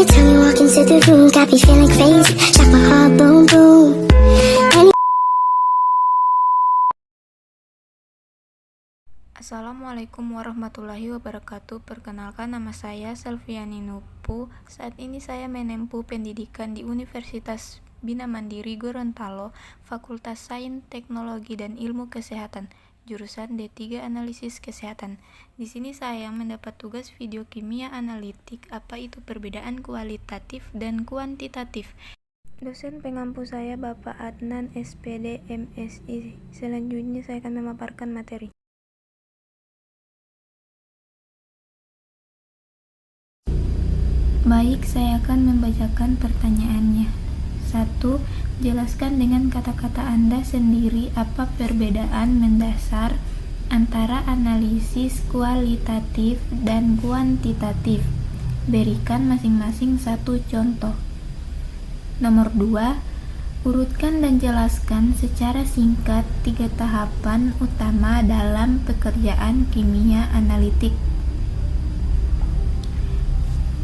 time you walk into the room, got me feeling crazy. Shot my heart, boom, boom. Assalamualaikum warahmatullahi wabarakatuh. Perkenalkan, nama saya Selviani Nupu. Saat ini saya menempuh pendidikan di Universitas Bina Mandiri Gorontalo, Fakultas Sains, Teknologi dan Ilmu Kesehatan, jurusan D3 Analisis Kesehatan. Di sini saya mendapat tugas video kimia analitik, apa itu perbedaan kualitatif dan kuantitatif. Dosen pengampu saya Bapak Adnan SPD MSI. Selanjutnya saya akan memaparkan materi. Baik, saya akan membacakan pertanyaannya. 1. Jelaskan dengan kata-kata Anda sendiri apa perbedaan mendasar antara analisis kualitatif dan kuantitatif. Berikan masing-masing satu contoh. Nomor 2. Urutkan dan jelaskan secara singkat 3 tahapan utama dalam pekerjaan kimia analitik.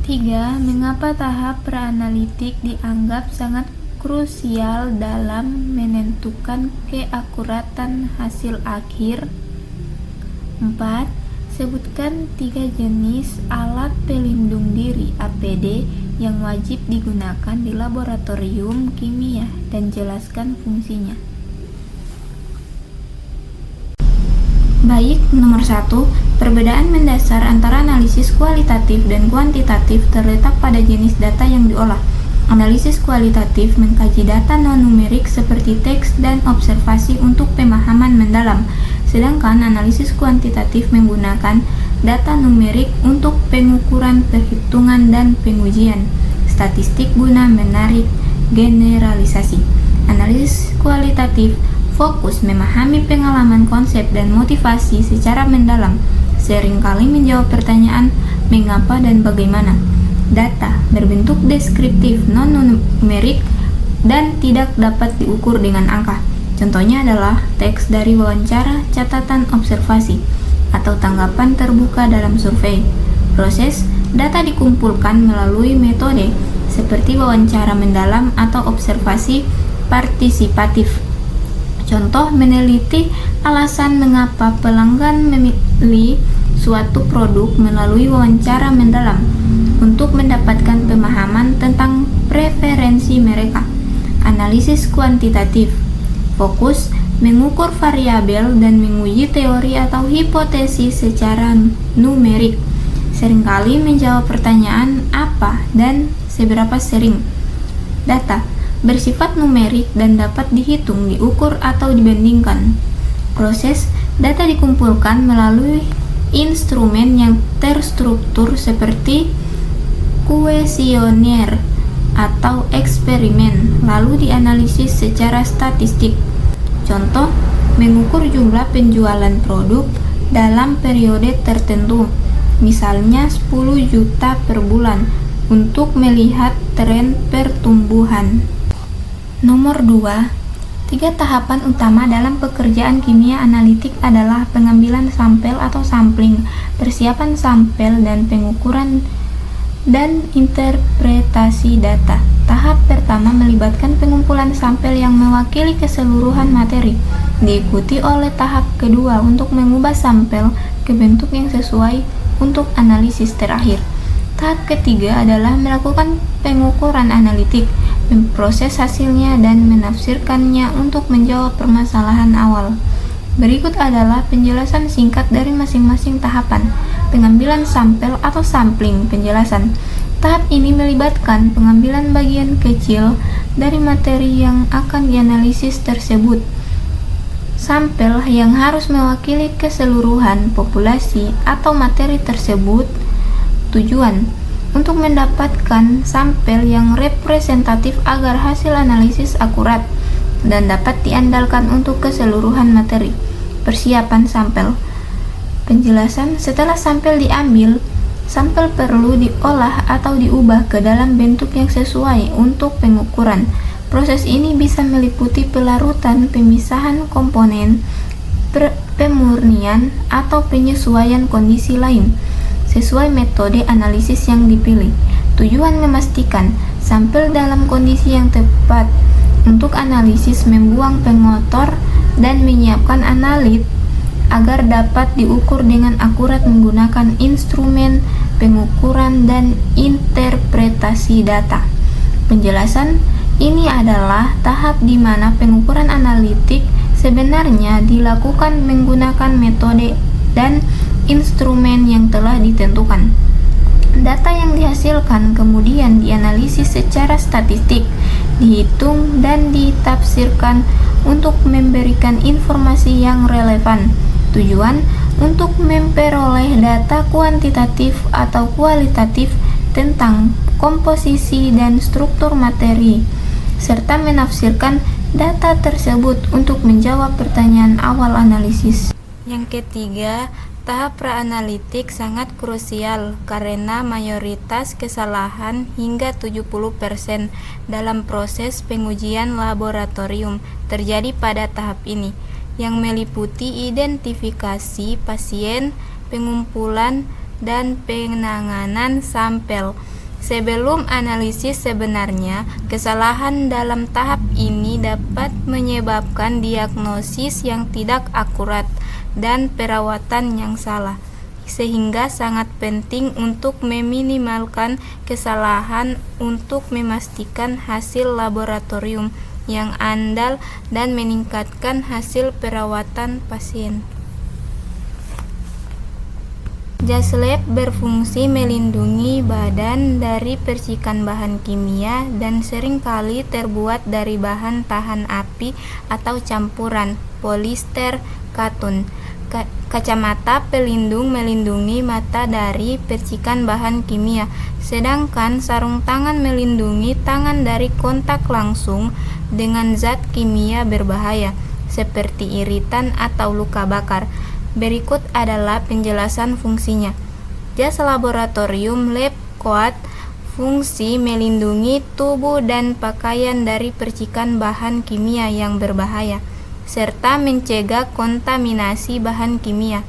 3. Mengapa tahap praanalitik dianggap sangat krusial dalam menentukan keakuratan hasil akhir? 4. Sebutkan 3 jenis alat pelindung diri APD yang wajib digunakan di laboratorium kimia dan jelaskan fungsinya. Baik, nomor 1. Perbedaan mendasar antara analisis kualitatif dan kuantitatif terletak pada jenis data yang diolah. Analisis kualitatif mengkaji data non-numerik seperti teks dan observasi untuk pemahaman mendalam, sedangkan analisis kuantitatif menggunakan data numerik untuk pengukuran perhitungan dan pengujian statistik guna menarik generalisasi. Analisis kualitatif fokus memahami pengalaman, konsep, dan motivasi secara mendalam, seringkali menjawab pertanyaan mengapa dan bagaimana. Data berbentuk deskriptif, non-numerik, dan tidak dapat diukur dengan angka. Contohnya adalah teks dari wawancara, catatan observasi, atau tanggapan terbuka dalam survei. Proses data dikumpulkan melalui metode seperti wawancara mendalam atau observasi partisipatif. Contoh, meneliti alasan mengapa pelanggan memilih suatu produk melalui wawancara mendalam untuk mendapatkan pemahaman tentang preferensi mereka. Analisis kuantitatif fokus mengukur variabel dan menguji teori atau hipotesis secara numerik, seringkali menjawab pertanyaan apa dan seberapa sering. Data bersifat numerik dan dapat dihitung, diukur, atau dibandingkan. Proses data dikumpulkan melalui instrumen yang terstruktur seperti kuesioner atau eksperimen, lalu dianalisis secara statistik. Contoh, mengukur jumlah penjualan produk dalam periode tertentu, misalnya 10 juta per bulan, untuk melihat tren pertumbuhan. Nomor 2. 3 tahapan utama dalam pekerjaan kimia analitik adalah pengambilan sampel atau sampling, persiapan sampel, dan pengukuran dan interpretasi data. Tahap pertama melibatkan pengumpulan sampel yang mewakili keseluruhan materi, diikuti oleh tahap kedua untuk mengubah sampel ke bentuk yang sesuai untuk analisis terakhir. Tahap ketiga adalah melakukan pengukuran analitik, memproses hasilnya dan menafsirkannya untuk menjawab permasalahan awal. Berikut adalah penjelasan singkat dari masing-masing tahapan. Pengambilan sampel atau sampling, penjelasan. Tahap ini melibatkan pengambilan bagian kecil dari materi yang akan dianalisis tersebut. Sampel yang harus mewakili keseluruhan populasi atau materi tersebut. Tujuan untuk mendapatkan sampel yang representatif agar hasil analisis akurat dan dapat diandalkan untuk keseluruhan materi. Persiapan sampel. Penjelasan, setelah sampel diambil, sampel perlu diolah atau diubah ke dalam bentuk yang sesuai untuk pengukuran. Proses ini bisa meliputi pelarutan, pemisahan komponen, pemurnian, atau penyesuaian kondisi lain sesuai metode analisis yang dipilih. Tujuan memastikan sampel dalam kondisi yang tepat untuk analisis, membuang pengotor, dan menyiapkan analit agar dapat diukur dengan akurat menggunakan instrumen pengukuran dan interpretasi data. Penjelasan ini adalah tahap di mana pengukuran analitik sebenarnya dilakukan menggunakan metode dan instrumen yang telah ditentukan. Data yang dihasilkan kemudian dianalisis secara statistik, dihitung, dan ditafsirkan untuk memberikan informasi yang relevan. Tujuan untuk memperoleh data kuantitatif atau kualitatif tentang komposisi dan struktur materi, serta menafsirkan data tersebut untuk menjawab pertanyaan awal analisis. Yang ketiga, tahap praanalitik sangat krusial karena mayoritas kesalahan hingga 70% dalam proses pengujian laboratorium terjadi pada tahap ini, yang meliputi identifikasi pasien, pengumpulan, dan penanganan sampel. Sebelum analisis sebenarnya, kesalahan dalam tahap ini dapat menyebabkan diagnosis yang tidak akurat dan perawatan yang salah, sehingga sangat penting untuk meminimalkan kesalahan untuk memastikan hasil laboratorium yang andal dan meningkatkan hasil perawatan pasien. Jas lab berfungsi melindungi badan dari percikan bahan kimia dan seringkali terbuat dari bahan tahan api atau campuran polister katun. Kacamata pelindung melindungi mata dari percikan bahan kimia, sedangkan sarung tangan melindungi tangan dari kontak langsung dengan zat kimia berbahaya seperti iritan atau luka bakar. Berikut adalah penjelasan fungsinya. Jas laboratorium lab coat fungsi melindungi tubuh dan pakaian dari percikan bahan kimia yang berbahaya, serta mencegah kontaminasi bahan kimia.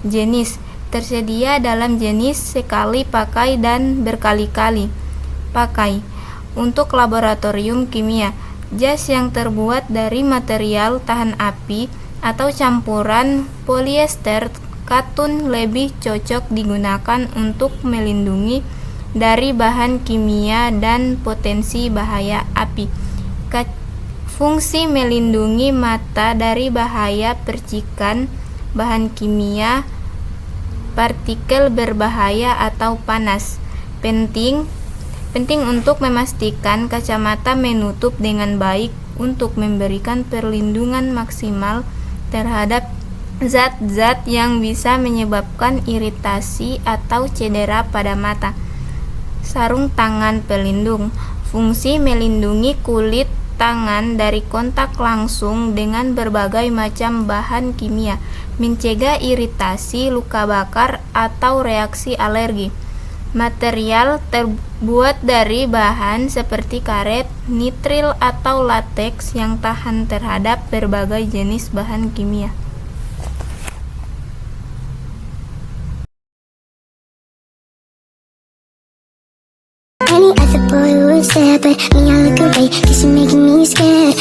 Jenis tersedia dalam jenis sekali pakai dan berkali-kali pakai. Untuk laboratorium kimia, jas yang terbuat dari material tahan api atau campuran polyester katun lebih cocok digunakan untuk melindungi dari bahan kimia dan potensi bahaya api. Fungsi melindungi mata dari bahaya percikan bahan kimia, partikel berbahaya atau panas. Penting untuk memastikan kacamata menutup dengan baik untuk memberikan perlindungan maksimal terhadap zat-zat yang bisa menyebabkan iritasi atau cedera pada mata. Sarung tangan pelindung fungsi melindungi kulit tangan dari kontak langsung dengan berbagai macam bahan kimia, mencegah iritasi, luka bakar, atau reaksi alergi. Material terbuat dari bahan seperti karet, nitril, atau lateks yang tahan terhadap berbagai jenis bahan kimia. Any other boy would stare, but me, I look away, 'cause you're making me scared.